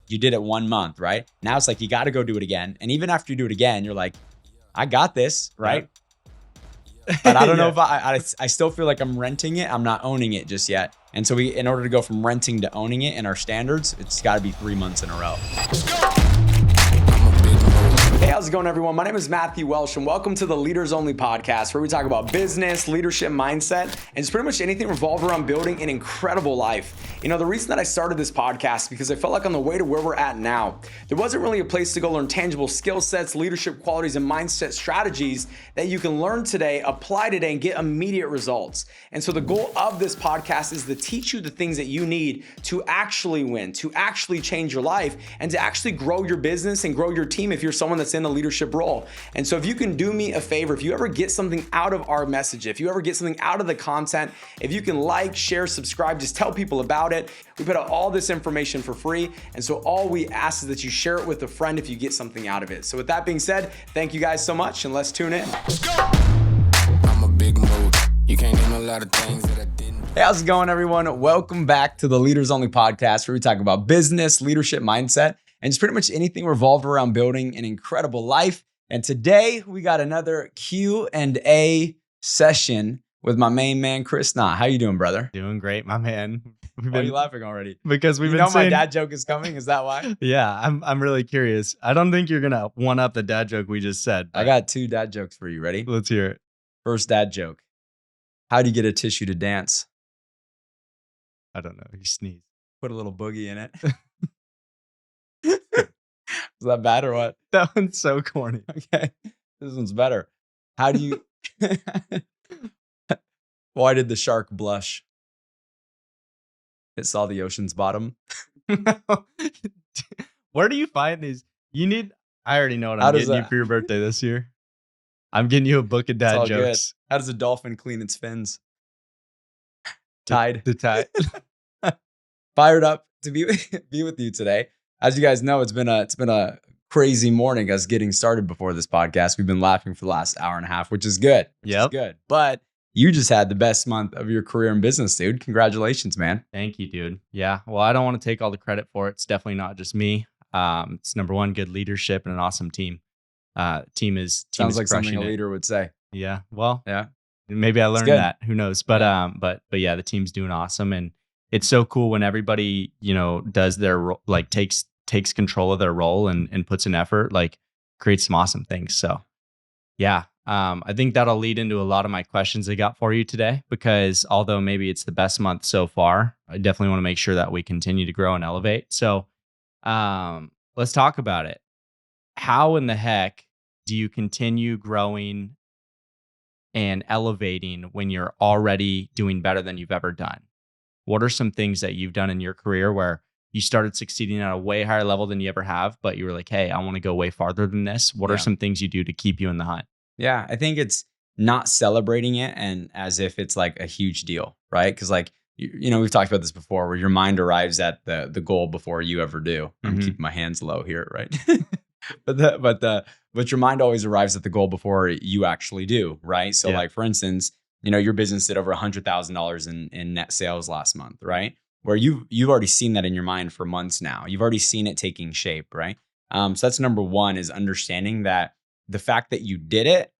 you did it 1 month, right? Now it's like, you got to go do it again. And even after you do it again, you're like, I got this, right? Yeah. But I don't know if I still feel like I'm renting it. I'm not owning it just yet. And so in order to go from renting to owning it in our standards, it's got to be 3 months in a row. Hey, how's it going, everyone? My name is Matthew Welsh, and welcome to the Leaders Only podcast, where we talk about business, leadership, mindset, and just pretty much anything revolved around building an incredible life. You know, the reason that I started this podcast is because I felt like on the way to where we're at now, there wasn't really a place to go learn tangible skill sets, leadership qualities, and mindset strategies that you can learn today, apply today, and get immediate results. And so the goal of this podcast is to teach you the things that you need to actually win, to actually change your life, and to actually grow your business and grow your team if you're someone that's in a leadership role. And so if you can do me a favor, if you ever get something out of our message, if you ever get something out of the content, if you can like, share, subscribe, just tell people about it. We put out all this information for free. And so all we ask is that you share it with a friend if you get something out of it. So with that being said, thank you guys so much, and let's tune in. Let's go. I'm a big mood. You can't name a lot of things that I didn't. Hey, how's it going, everyone? Welcome back to the Leaders Only podcast, where we talk about business, leadership, mindset, and just pretty much anything revolved around building an incredible life. And today we got another Q&A session with my main man, Chris Knott. How you doing, brother? Doing great, my man. Why are you laughing already? Because we've been saying, my dad joke is coming. Is that why? Yeah, I'm really curious. I don't think you're gonna one up the dad joke we just said. I got 2 dad jokes for you. Ready? Let's hear it. First dad joke. How do you get a tissue to dance? I don't know. You sneeze. Put a little boogie in it. Is that bad or what? That one's so corny. Okay. This one's better. How do you... Why did the shark blush? It saw the ocean's bottom. Where do you find these? I already know what I'm getting you for your birthday this year. I'm getting you a book of dad jokes. Good. How does a dolphin clean its fins? Tide. The tide. Fired up to be with you today. As you guys know, it's been a crazy morning us getting started before this podcast. We've been laughing for the last hour and a half, which is good. Good. But you just had the best month of your career in business, dude. Congratulations, man. Thank you, dude. Yeah. Well, I don't want to take all the credit for it. It's definitely not just me. It's number one, good leadership and an awesome team. Sounds like something a leader would say. Yeah. Well, yeah. Maybe I learned that. Who knows? But yeah, the team's doing awesome, and it's so cool when everybody, does their takes control of their role and puts an effort, creates some awesome things. So yeah, I think that'll lead into a lot of my questions I got for you today, because although maybe it's the best month so far, I definitely want to make sure that we continue to grow and elevate. So let's talk about it. How in the heck do you continue growing and elevating when you're already doing better than you've ever done? What are some things that you've done in your career where you started succeeding at a way higher level than you ever have, but you were like, hey, I want to go way farther than this? What are some things you do to keep you in the hunt? Yeah, I think it's not celebrating it and as if it's like a huge deal, right? Because we've talked about this before, where your mind arrives at the goal before you ever do. I'm keeping my hands low here, right? But your mind always arrives at the goal before you actually do, right? So for instance, your business did over $100,000 in net sales last month, right? Where you've already seen that in your mind for months now. You've already seen it taking shape, right? So that's number one, is understanding that the fact that you did it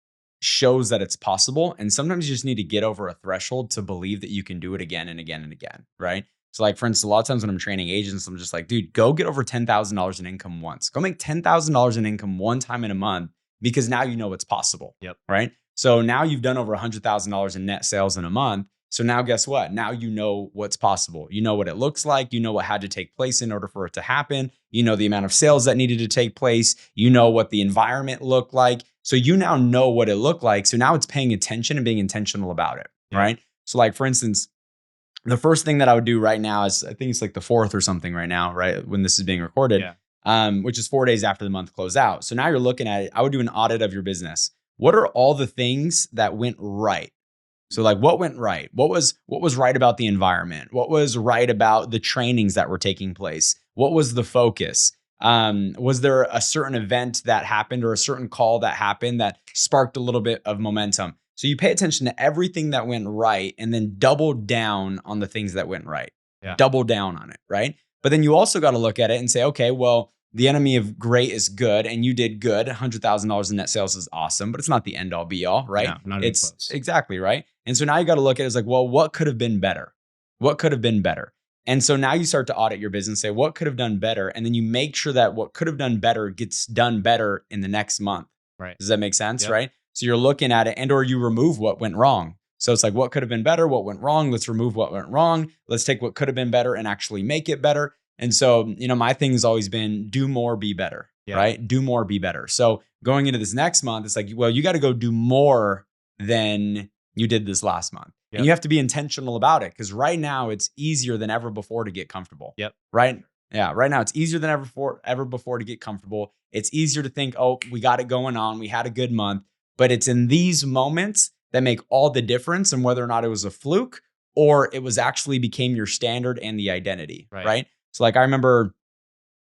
shows that it's possible. And sometimes you just need to get over a threshold to believe that you can do it again and again and again, right? So for instance, a lot of times when I'm training agents, I'm just like, dude, go get over $10,000 in income once. Go make $10,000 in income one time in a month, because now you know it's possible, right? So now you've done over $100,000 in net sales in a month. So now guess what? Now you know what's possible. You know what it looks like. You know what had to take place in order for it to happen. You know the amount of sales that needed to take place. You know what the environment looked like. So you now know what it looked like. So now it's paying attention and being intentional about it, right? So for instance, the first thing that I would do right now is, I think it's the 4th or something right now, right? When this is being recorded, which is 4 days after the month closed out. So now you're looking at it. I would do an audit of your business. What are all the things that went right? So what went right? What was right about the environment? What was right about the trainings that were taking place? What was the focus? Was there a certain event that happened or a certain call that happened that sparked a little bit of momentum? So you pay attention to everything that went right and then double down on the things that went right. Double down on it, right? But then you also got to look at it and say, okay, well, the enemy of great is good, and you did good. $100,000 in net sales is awesome, but it's not the end all be all, right? No, not even It's close. exactly right. And so now you got to look at it as like, well, what could have been better? What could have been better? And so now you start to audit your business, say what could have done better, and then you make sure that what could have done better gets done better in the next month. Right. Does that make sense? Yep. Right. So you're looking at it, and or you remove what went wrong. So it's like, what could have been better? What went wrong? Let's remove what went wrong. Let's take what could have been better and actually make it better. And so, my thing has always been do more, be better, right? Do more, be better. So going into this next month, it's like, well, you got to go do more than you did this last month. And you have to be intentional about it, because right now it's easier than ever before to get comfortable. Right? Yeah. Right now it's easier than ever before to get comfortable. It's easier to think, oh, we got it going on. We had a good month. But it's in these moments that make all the difference in whether or not it was a fluke or it was actually became your standard and the identity. Right? So like I remember,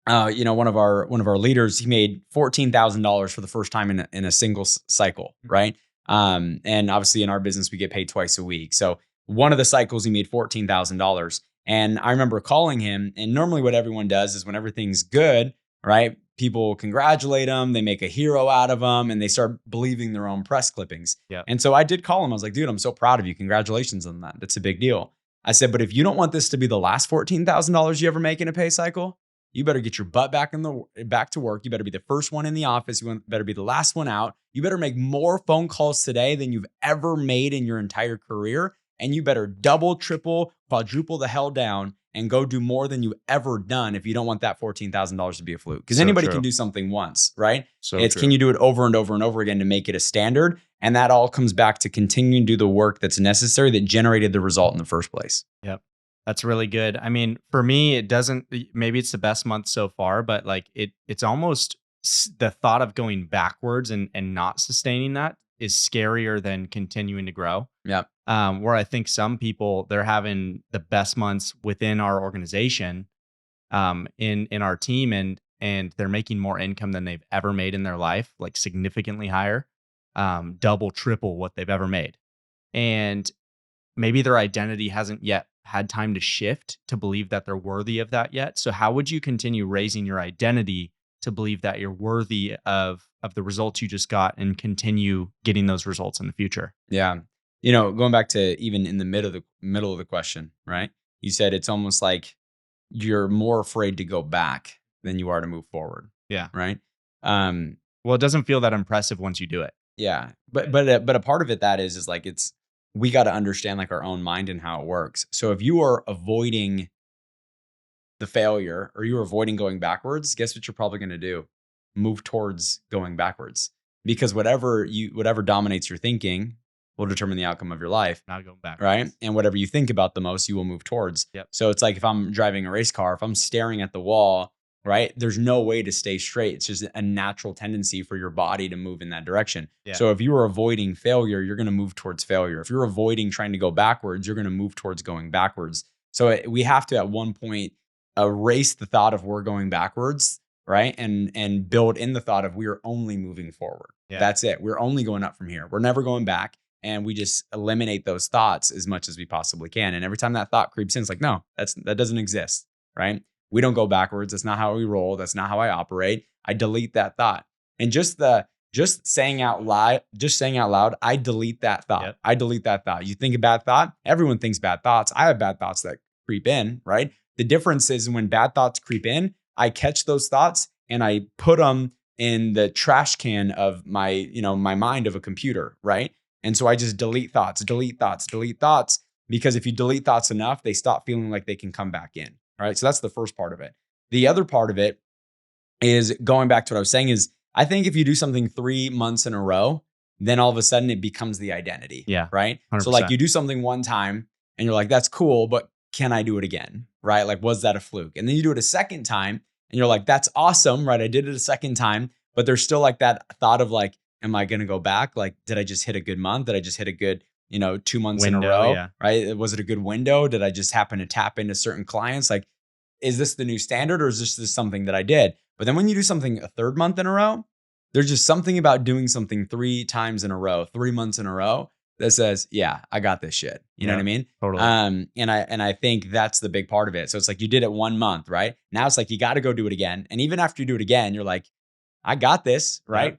one of our leaders, he made $14,000 for the first time in a single cycle. Right. And obviously in our business, we get paid twice a week. So one of the cycles he made $14,000. And I remember calling him, and normally what everyone does is when everything's good, right? People congratulate him, they make a hero out of him, and they start believing their own press clippings. And so I did call him. I was like, dude, I'm so proud of you. Congratulations on that. That's a big deal. I said, but if you don't want this to be the last $14,000 you ever make in a pay cycle, you better get your butt back to work. You better be the first one in the office. You better be the last one out. You better make more phone calls today than you've ever made in your entire career. And you better double, triple, quadruple the hell down and go do more than you ever done if you don't want that $14,000 to be a fluke. Because anybody can do something once, right? Can you do it over and over and over again to make it a standard? And that all comes back to continuing to do the work that's necessary that generated the result in the first place. Yep. That's really good. I mean, for me, maybe it's the best month so far, but like it's almost the thought of going backwards and not sustaining that is scarier than continuing to grow. Yeah. Where I think some people, they're having the best months within our organization, in our team, and they're making more income than they've ever made in their life, like significantly higher, double, triple what they've ever made. And maybe their identity hasn't yet had time to shift to believe that they're worthy of that yet. So how would you continue raising your identity to believe that you're worthy of the results you just got and continue getting those results in the future? Yeah. Going back to even in the middle of the question, right? You said it's almost like you're more afraid to go back than you are to move forward. Yeah. Right. Well, it doesn't feel that impressive once you do it. Yeah. But a part of it that is like, we got to understand like our own mind and how it works. So if you are avoiding the failure or you're avoiding going backwards, guess what you're probably going to do? Move towards going backwards, because whatever dominates your thinking will determine the outcome of your life. Not going back. Right. And whatever you think about the most, you will move towards. Yep. So it's like if I'm driving a race car, if I'm staring at the wall, right, there's no way to stay straight. It's just a natural tendency for your body to move in that direction. Yeah. So if you are avoiding failure, you're going to move towards failure. If you're avoiding trying to go backwards, you're going to move towards going backwards. So we have to at one point erase the thought of we're going backwards, right? And build in the thought of we are only moving forward. Yeah. That's it. We're only going up from here. We're never going back. And we just eliminate those thoughts as much as we possibly can. And every time that thought creeps in, it's like, no, that doesn't exist, right? We don't go backwards. That's not how we roll. That's not how I operate. I delete that thought. And just saying out loud, I delete that thought. Yep. I delete that thought. You think a bad thought? Everyone thinks bad thoughts. I have bad thoughts that creep in, right? The difference is when bad thoughts creep in, I catch those thoughts and I put them in the trash can of my mind of a computer, right? And so I just delete thoughts, because if you delete thoughts enough, they stop feeling like they can come back in. All right. So that's the first part of it. The other part of it is going back to what I was saying is I think if you do something 3 months in a row, then all of a sudden it becomes the identity. Yeah. Right. 100%. So like you do something one time and you're like, that's cool, but can I do it again? Right. Like, was that a fluke? And then you do it a second time and you're like, that's awesome. Right. I did it a second time, but there's still like that thought of like, am I going to go back? Like, did I just hit a good month? Did I just hit a good, 2 months in a row? Yeah. Right. Was it a good window? Did I just happen to tap into certain clients? Like, is this the new standard or is this something that I did? But then when you do something a third month in a row, there's just something about doing something 3 times in a row, 3 months in a row, that says, yeah, I got this shit. You know what I mean? Totally. And I think that's the big part of it. So it's like you did it 1 month, right? Now it's like you got to go do it again. And even after you do it again, you're like, I got this, right?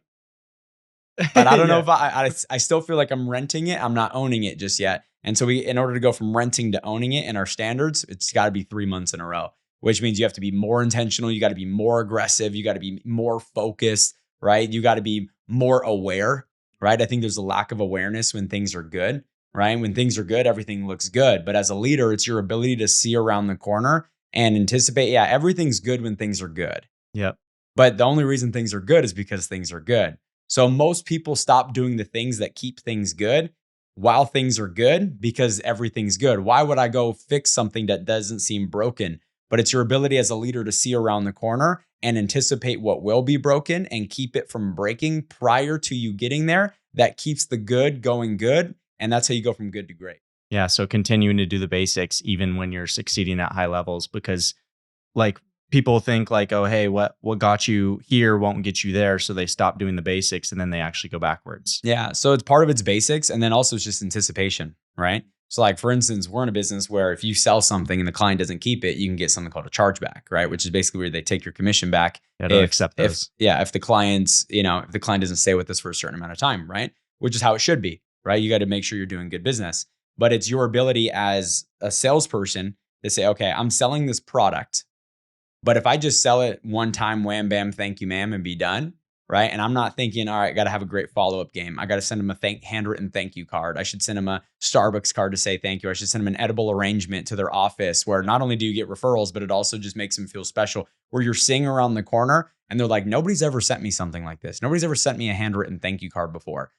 But I don't know if I still feel like I'm renting it. I'm not owning it just yet. And so in order to go from renting to owning it in our standards, it's got to be 3 months in a row, which means you have to be more intentional. You got to be more aggressive. You got to be more focused, right? You got to be more aware, right? I think there's a lack of awareness when things are good, right? When things are good, everything looks good. But as a leader, it's your ability to see around the corner and anticipate. Yeah, everything's good when things are good. Yep. But the only reason things are good is because things are good. So most people stop doing the things that keep things good while things are good because everything's good. Why would I go fix something that doesn't seem broken? But it's your ability as a leader to see around the corner and anticipate what will be broken and keep it from breaking prior to you getting there. That keeps the good going good. And that's how you go from good to great. Yeah. So continuing to do the basics, even when you're succeeding at high levels, because like people think like, oh, hey, what got you here won't get you there. So they stop doing the basics and then they actually go backwards. Yeah. So it's part of its basics. And then also it's just anticipation, right? So like, for instance, we're in a business where if you sell something and the client doesn't keep it, you can get something called a chargeback, right? Which is basically where they take your commission back. Yeah, don't accept those. If the client's, if the client doesn't stay with us for a certain amount of time, right? Which is how it should be, right? You got to make sure you're doing good business. But it's your ability as a salesperson to say, okay, I'm selling this product. But if I just sell it one time, wham, bam, thank you, ma'am, and be done, right? And I'm not thinking, all right, I got to have a great follow-up game. I got to send them a handwritten thank you card. I should send them a Starbucks card to say thank you. I should send them an edible arrangement to their office where not only do you get referrals, but it also just makes them feel special, where you're seeing around the corner and they're like, nobody's ever sent me something like this. Nobody's ever sent me a handwritten thank you card before.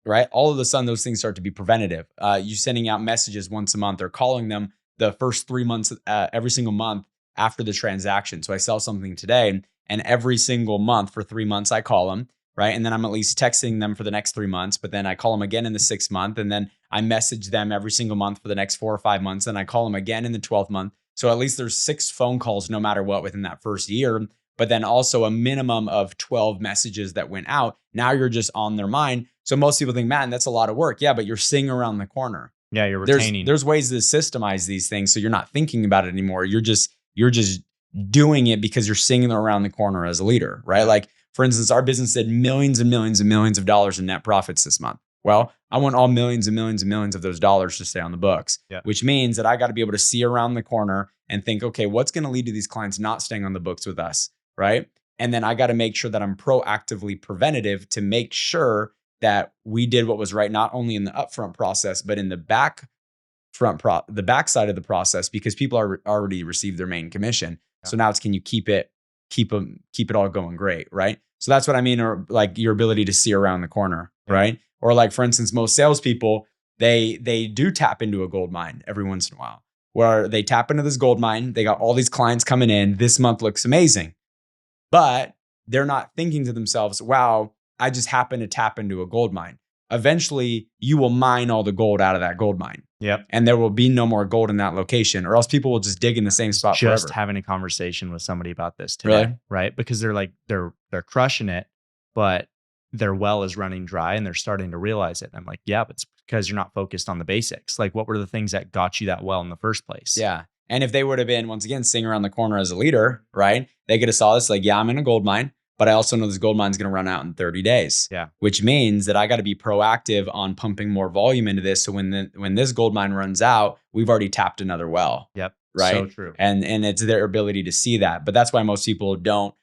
Right? All of a sudden, those things start to be preventative. You sending out messages once a month or calling them the first 3 months, every single month after the transaction. So I sell something today and every single month for 3 months, I call them, right? And then I'm at least texting them for the next 3 months, but then I call them again in the 6th month. And then I message them every single month for the next 4 or 5 months. And I call them again in the 12th month. So at least there's 6 phone calls no matter what within that first year, but then also a minimum of 12 messages that went out. Now you're just on their mind. So most people think, man, that's a lot of work. Yeah, but you're seeing around the corner. Yeah, you're retaining. There's ways to systemize these things so you're not thinking about it anymore. You're just doing it because you're seeing around the corner as a leader, right? Like, for instance, our business did millions and millions and millions of dollars in net profits this month. Well, I want all millions and millions and millions of those dollars to stay on the books, which means that I got to be able to see around the corner and think, okay, what's going to lead to these clients not staying on the books with us, right? And then I got to make sure that I'm proactively preventative to make sure that we did what was right, not only in the upfront process, but in the back side of the process, because people are already received their main commission. So now it's, can you keep it all going great, right? So that's what I mean, or like your ability to see around the corner, right? Or like, for instance, most salespeople, they do tap into a gold mine every once in a while, where they tap into this gold mine. They got all these clients coming in. This month looks amazing, but they're not thinking to themselves, wow, I just happened to tap into a gold mine. Eventually, you will mine all the gold out of that gold mine. Yep. And there will be no more gold in that location, or else people will just dig in the same spot just forever. Having a conversation with somebody about this today, right? Because they're like, they're crushing it, but their well is running dry and they're starting to realize it. And I'm like, yeah, but it's because you're not focused on the basics. Like, what were the things that got you that well in the first place? Yeah. And if they would have been, once again, sitting around the corner as a leader, right? They could have saw this like, yeah, I'm in a gold mine, but I also know this gold mine is going to run out in 30 days. Yeah. Which means that I got to be proactive on pumping more volume into this. So when this gold mine runs out, we've already tapped another well. Yep. Right. So true. And it's their ability to see that. But that's why most people don't,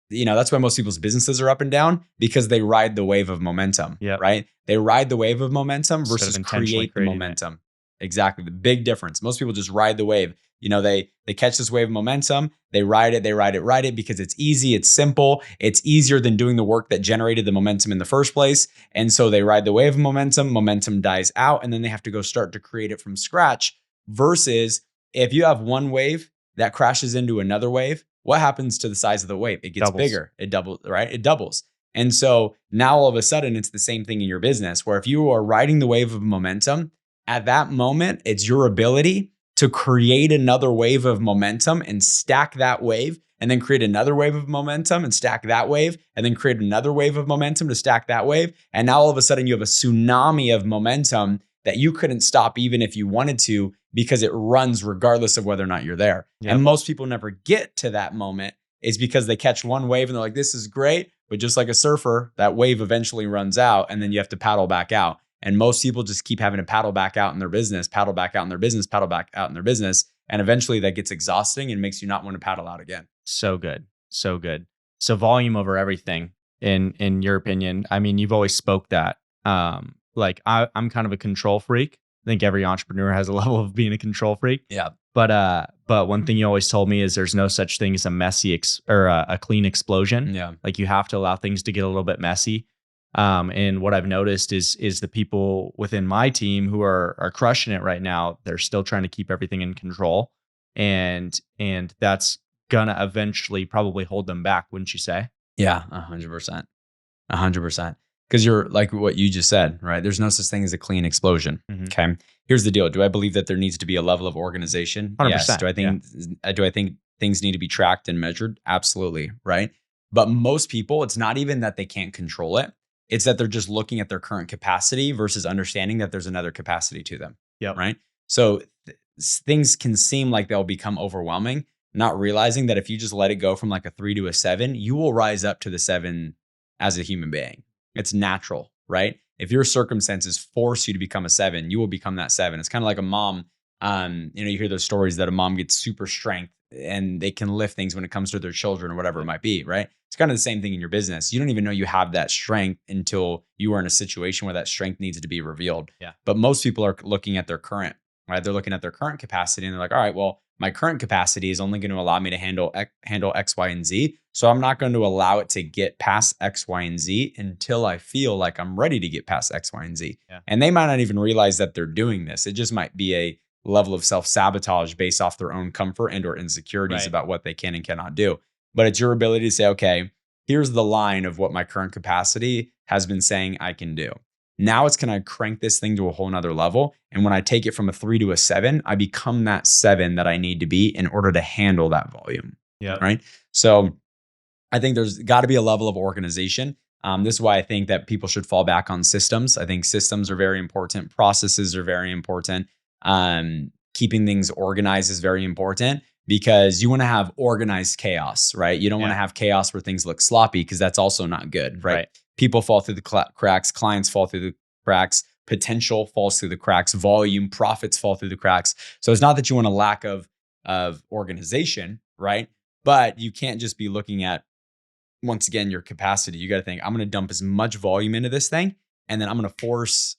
that's why most people's businesses are up and down, because they ride the wave of momentum. Yep. Right. They ride the wave of momentum versus intentionally create the momentum. Exactly. The big difference. Most people just ride the wave. They catch this wave of momentum, they ride it because it's easy, it's simple, it's easier than doing the work that generated the momentum in the first place. And so they ride the wave of momentum dies out, and then they have to go start to create it from scratch. Versus if you have one wave that crashes into another wave, what happens to the size of the wave? It gets bigger. It doubles, right? It doubles. And so now all of a sudden it's the same thing in your business, where if you are riding the wave of momentum, at that moment, it's your ability to create another wave of momentum and stack that wave and then create another wave of momentum and stack that wave, and then create another wave of momentum to stack that wave. And now all of a sudden you have a tsunami of momentum that you couldn't stop even if you wanted to, because it runs regardless of whether or not you're there. Yep. And most people never get to that moment is because they catch one wave and they're like, this is great. But just like a surfer, that wave eventually runs out and then you have to paddle back out. And most people just keep having to paddle back out in their business, paddle back out in their business, paddle back out in their business. And eventually that gets exhausting and makes you not want to paddle out again. So good. So good. So volume over everything in your opinion. I mean, you've always spoke that. Like I'm kind of a control freak. I think every entrepreneur has a level of being a control freak. Yeah. But one thing you always told me is there's no such thing as a messy or a clean explosion. Yeah. Like you have to allow things to get a little bit messy. And what I've noticed is the people within my team who are crushing it right now, they're still trying to keep everything in control. And that's gonna eventually probably hold them back, wouldn't you say? Yeah, 100%. 100%. Because you're like what you just said, right? There's no such thing as a clean explosion. Mm-hmm. Okay. Here's the deal. Do I believe that there needs to be a level of organization? 100%. Yes. Do I think things need to be tracked and measured? Absolutely. Right. But most people, it's not even that they can't control it. It's that they're just looking at their current capacity versus understanding that there's another capacity to them. Yep. Right. So things can seem like they'll become overwhelming, not realizing that if you just let it go from like a 3 to a 7, you will rise up to the 7 as a human being. It's natural, right? If your circumstances force you to become a 7, you will become that 7. It's kind of like a mom. You hear those stories that a mom gets super strength and they can lift things when it comes to their children or whatever it might be, right? It's kind of the same thing in your business. You don't even know you have that strength until you are in a situation where that strength needs to be revealed. Yeah. But most people are looking at their current, right? They're looking at their current capacity and they're like, all right, well, my current capacity is only going to allow me to handle X, Y, and Z. So I'm not going to allow it to get past X, Y, and Z until I feel like I'm ready to get past X, Y, and Z. Yeah. And they might not even realize that they're doing this. It just might be a level of self-sabotage based off their own comfort and or insecurities about what they can and cannot do. But it's your ability to say, okay, here's the line of what my current capacity has been saying I can do. Now it's going to crank this thing to a whole nother level. And when I take it from a 3 to a 7, I become that 7 that I need to be in order to handle that volume. Yeah. Right. So I think there's got to be a level of organization. This is why I think that people should fall back on systems. I think systems are very important. Processes are very important. Keeping things organized is very important because you want to have organized chaos, right? You don't want to have chaos where things look sloppy because that's also not good, right? People fall through the cracks, clients fall through the cracks, potential falls through the cracks, volume, profits fall through the cracks. So it's not that you want a lack of organization, right? But you can't just be looking at, once again, your capacity. You got to think, I'm going to dump as much volume into this thing, and then I'm going to force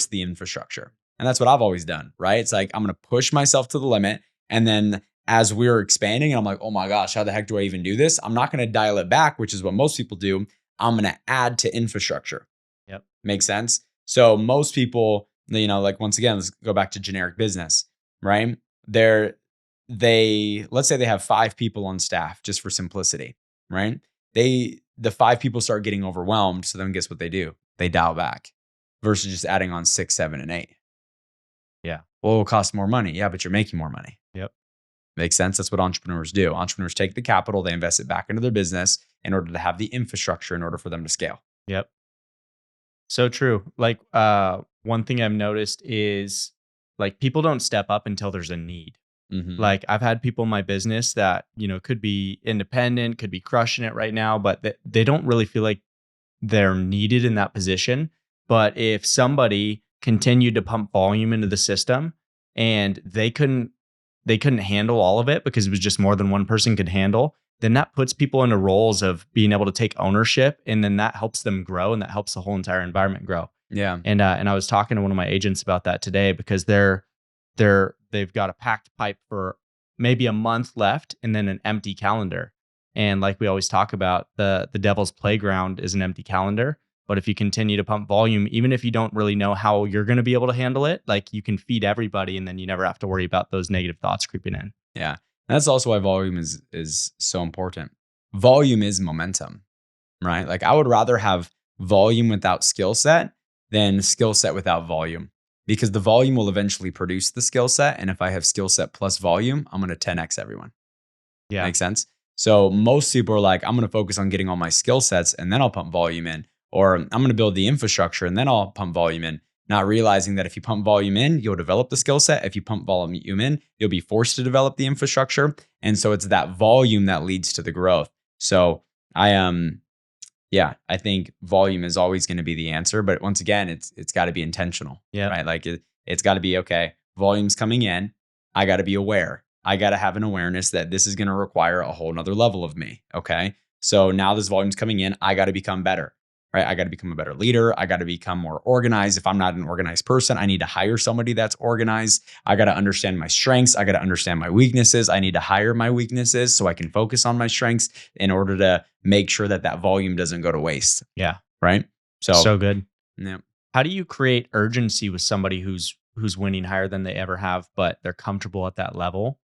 the infrastructure. And that's what I've always done, right? It's like, I'm going to push myself to the limit. And then as we're expanding, and I'm like, oh my gosh, how the heck do I even do this? I'm not going to dial it back, which is what most people do. I'm going to add to infrastructure. Yep. Makes sense? So most people, like once again, let's go back to generic business, right? Let's say they have 5 people on staff just for simplicity, right? The 5 people start getting overwhelmed. So then guess what they do? They dial back versus just adding on 6, 7, and 8. Yeah. Well, it will cost more money. Yeah, but you're making more money. Yep. Makes sense. That's what entrepreneurs do. Entrepreneurs take the capital, they invest it back into their business in order to have the infrastructure in order for them to scale. Yep. So true. Like one thing I've noticed is like people don't step up until there's a need. Mm-hmm. Like I've had people in my business that, could be independent, could be crushing it right now, but they don't really feel like they're needed in that position. But if somebody continued to pump volume into the system and they couldn't handle all of it because it was just more than one person could handle, then that puts people into roles of being able to take ownership, and then that helps them grow, and that helps the whole entire environment grow. Yeah. And I was talking to one of my agents about that today because they've got a packed pipe for maybe a month left and then an empty calendar. And like we always talk about, the devil's playground is an empty calendar. But if you continue to pump volume, even if you don't really know how you're going to be able to handle it, like you can feed everybody and then you never have to worry about those negative thoughts creeping in. Yeah. And that's also why volume is so important. Volume is momentum, right? Like I would rather have volume without skill set than skill set without volume, because the volume will eventually produce the skill set. And if I have skill set plus volume, I'm going to 10x everyone. Yeah. Makes sense? So most people are like, I'm going to focus on getting all my skill sets and then I'll pump volume in. Or I'm going to build the infrastructure and then I'll pump volume in. Not realizing that if you pump volume in, you'll develop the skill set. If you pump volume in, you'll be forced to develop the infrastructure. And so it's that volume that leads to the growth. So I think volume is always going to be the answer. But once again, it's got to be intentional, right? Like it's got to be, okay, volume's coming in. I got to be aware. I got to have an awareness that this is going to require a whole nother level of me. Okay. So now this volume's coming in. I got to become better, right? I got to become a better leader. I got to become more organized. If I'm not an organized person, I need to hire somebody that's organized. I got to understand my strengths. I got to understand my weaknesses. I need to hire my weaknesses so I can focus on my strengths in order to make sure that that volume doesn't go to waste. Yeah. Right. So good. Yeah. How do you create urgency with somebody who's winning higher than they ever have, but they're comfortable at that level?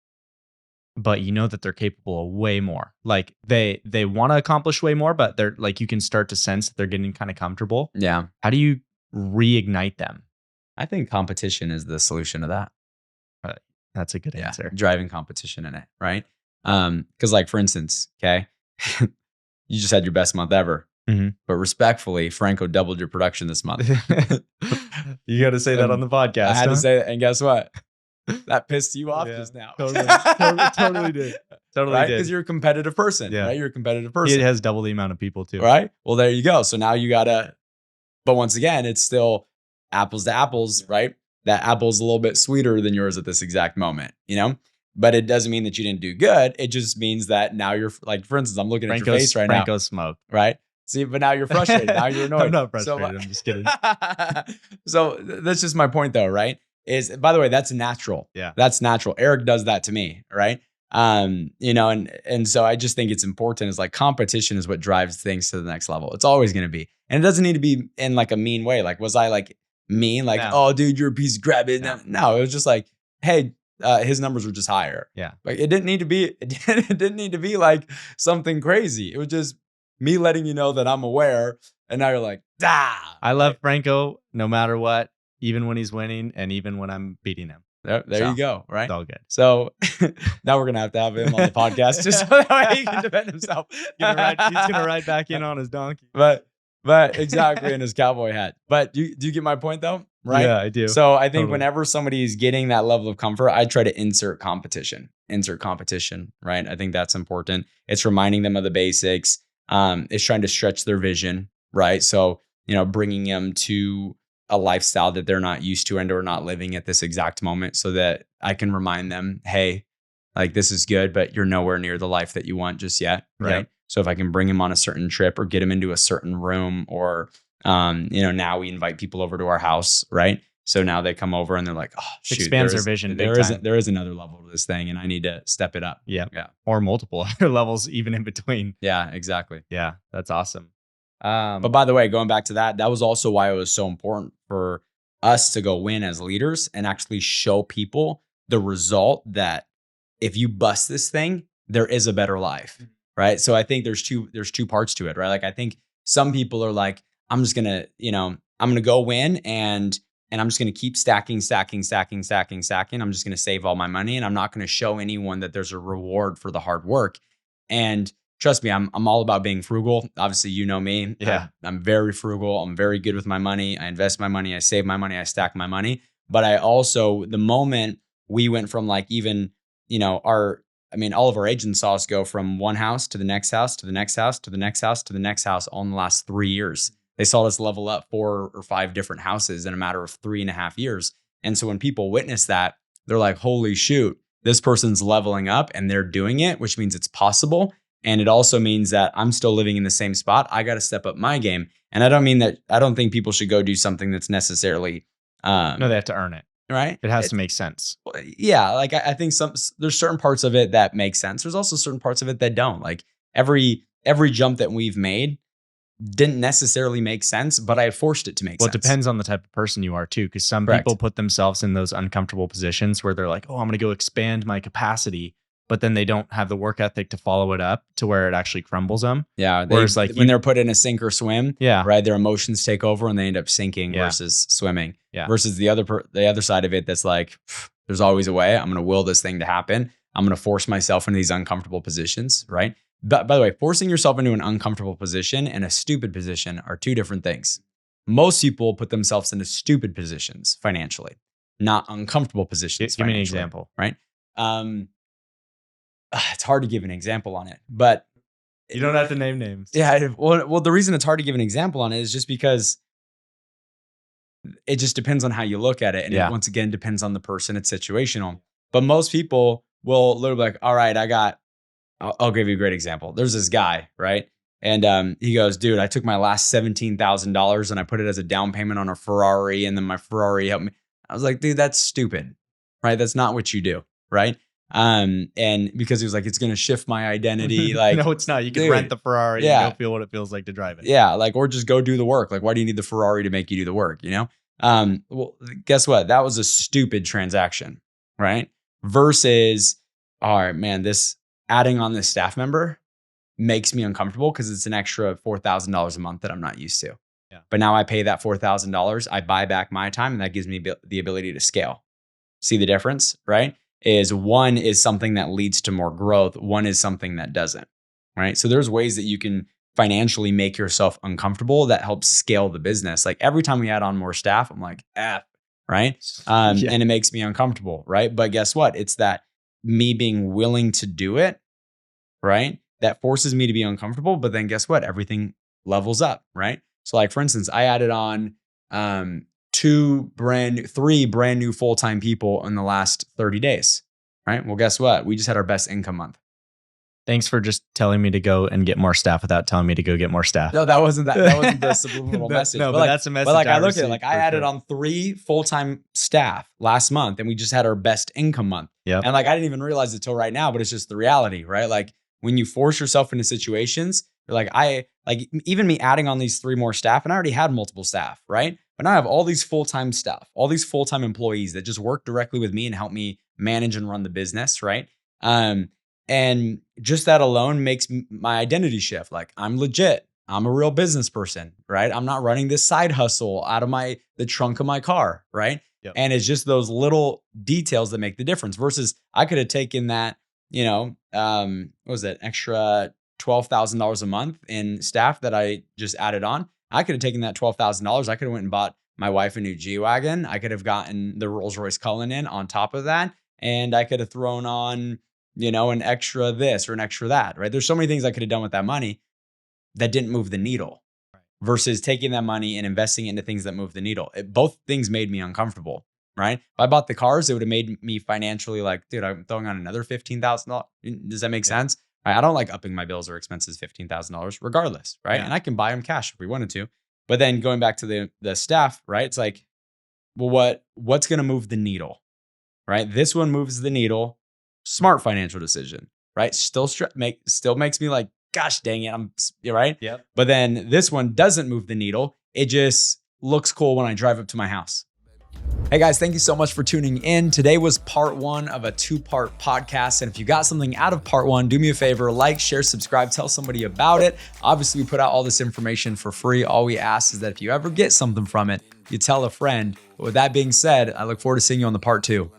But you know that they're capable of way more. Like they want to accomplish way more, but they're like, you can start to sense that they're getting kind of comfortable. Yeah. How do you reignite them? I think competition is the solution to that. That's a good answer. Driving competition in it, right? Because like, for instance, okay, you just had your best month ever. Mm-hmm. But respectfully, Franco doubled your production this month. You got to say that on the podcast. I had to say that. And guess what? That pissed you off just now. Totally did. Totally right? did. Because you're a competitive person, right? You're a competitive person. It has double the amount of people too. Right? Well, there you go. So now you got to, but once again, it's still apples to apples, right? That apple's a little bit sweeter than yours at this exact moment, you know? But it doesn't mean that you didn't do good. It just means that now you're like, for instance, I'm looking at your face right now. Franco smoke. Right? See, but now you're frustrated. Now you're annoyed. I'm not frustrated. I'm just kidding. So that's just my point though, right? Is, by the way, that's natural. Yeah. That's natural. Eric does that to me, right? You know, and so I just think it's important, is like, competition is what drives things to the next level. It's always going to be. And it doesn't need to be in like a mean way. Like, was I like mean? Like, no. Oh, dude, you're a piece of crap. No, it was just like, hey, his numbers were just higher. Yeah. Like, it didn't need to be, it didn't need to be like something crazy. It was just me letting you know that I'm aware. And now you're like, I love Franco no matter what, even when he's winning and even when I'm beating him. There you go. Right. It's all good. So now we're going to have him on the podcast just so that way he can defend himself. He's going to ride back in on his donkey. But exactly, in his cowboy hat. But do you get my point though? Right. Yeah, I do. So I think whenever somebody is getting that level of comfort, I try to insert competition, right? I think that's important. It's reminding them of the basics. It's trying to stretch their vision, right? So, you know, bringing them to a lifestyle that they're not used to and or not living at this exact moment, so that I can remind them, hey, like, this is good, but you're nowhere near the life that you want just yet, right? Yeah. So if I can bring them on a certain trip or get them into a certain room, or, you know, now we invite people over to our house, right? So now they come over and they're like, oh, shoot, expands their vision. There is another level to this thing, and I need to step it up. Yeah. Or multiple other levels even in between. Yeah, exactly. Yeah, that's awesome. But by the way, going back to that was also why it was so important for us to go win as leaders and actually show people the result that if you bust this thing, there is a better life, right? So I think there's two parts to it, right? Like, I think some people are like, I'm just gonna, you know, I'm gonna go win and I'm just gonna keep stacking. I'm just gonna save all my money, and I'm not gonna show anyone that there's a reward for the hard work. And trust me, I'm all about being frugal. Obviously, you know me. Yeah. I'm very frugal. I'm very good with my money. I invest my money. I save my money. I stack my money. But I also, the moment we went from like, even, you know, all of our agents saw us go from one house to the next house, to the next house, to the next house, to the next house all in the last 3 years. They saw us level up 4 or 5 different houses in a matter of 3.5 years. And so when people witness that, they're like, holy shoot, this person's leveling up and they're doing it, which means it's possible. And it also means that I'm still living in the same spot. I got to step up my game. And I don't think people should go do something that's necessarily. No, they have to earn it. Right. It has to make sense. Yeah. Like, I think there's certain parts of it that make sense. There's also certain parts of it that don't. Like, every jump that we've made didn't necessarily make sense, but I forced it to make sense. Well, it depends on the type of person you are too. Because some people put themselves in those uncomfortable positions where they're like, oh, I'm going to go expand my capacity, but then they don't have the work ethic to follow it up to where it actually crumbles them. Yeah. Whereas like when they're put in a sink or swim, right, their emotions take over and they end up sinking versus swimming. Yeah. Versus the other side of it that's like, there's always a way. I'm going to will this thing to happen. I'm going to force myself into these uncomfortable positions, right? But by the way, forcing yourself into an uncomfortable position and a stupid position are two different things. Most people put themselves into stupid positions financially, not uncomfortable positions. Give me an example, right? It's hard to give an example on it, but you don't have to name names. Yeah. Well, the reason it's hard to give an example on it is just because it just depends on how you look at it. And it once again depends on the person. It's situational. But most people will literally be like, all right, I'll give you a great example. There's this guy, right? And he goes, dude, I took my last $17,000 and I put it as a down payment on a Ferrari. And then my Ferrari helped me. I was like, dude, that's stupid, right? That's not what you do, right? And because he was like, it's going to shift my identity. Like, no, it's not. You can rent the Ferrari and go feel what it feels like to drive it. Yeah. Like, or just go do the work. Like, why do you need the Ferrari to make you do the work? You know? Well, guess what? That was a stupid transaction, right? Versus, all right, man, this adding on this staff member makes me uncomfortable because it's an extra $4,000 a month that I'm not used to. Yeah. But now I pay that $4,000, I buy back my time, and that gives me the ability to scale. See the difference, right? Is one is something that leads to more growth. One is something that doesn't, right? So there's ways that you can financially make yourself uncomfortable that helps scale the business. Like every time we add on more staff, I'm like, right? And it makes me uncomfortable, right? But guess what? It's that me being willing to do it, right? That forces me to be uncomfortable. But then guess what? Everything levels up, right? So like, for instance, I added on 3 brand new full-time people in the last 30 days, right? Well, guess what? We just had our best income month. Thanks for just telling me to go and get more staff without telling me to go get more staff. No, that wasn't the subliminal message. No, but that's a message. But like I look at it, like I added on 3 full-time staff last month and we just had our best income month. Yeah. And like I didn't even realize it till right now, but it's just the reality, right? Like when you force yourself into situations, you're like, even me adding on these 3 more staff, and I already had multiple staff, right? But now I have all these full-time staff, all these full-time employees that just work directly with me and help me manage and run the business, right? And just that alone makes my identity shift. Like I'm legit. I'm a real business person, right? I'm not running this side hustle out of the trunk of my car, right? Yep. And it's just those little details that make the difference versus I could have taken that, what was that, extra $12,000 a month in staff that I just added on. I could have taken that $12,000. I could have went and bought my wife a new G-Wagon. I could have gotten the Rolls-Royce Cullinan on top of that. And I could have thrown on an extra this or an extra that, right? There's so many things I could have done with that money that didn't move the needle versus taking that money and investing it into things that move the needle. Both things made me uncomfortable, right? If I bought the cars, it would have made me financially like, dude, I'm throwing on another $15,000. Does that make sense? Right? I don't like upping my bills or expenses $15,000 regardless, right? Yeah. And I can buy them cash if we wanted to. But then going back to the staff, right? It's like, well, what's going to move the needle, right? This one moves the needle. Smart financial decision, right? Still makes me like, gosh dang it, you're right. Yep. But then this one doesn't move the needle. It just looks cool when I drive up to my house. Hey guys, thank you so much for tuning in. Today was part 1 of a 2-part podcast. And if you got something out of part 1, do me a favor, like, share, subscribe, tell somebody about it. Obviously, we put out all this information for free. All we ask is that if you ever get something from it, you tell a friend. But with that being said, I look forward to seeing you on the part 2.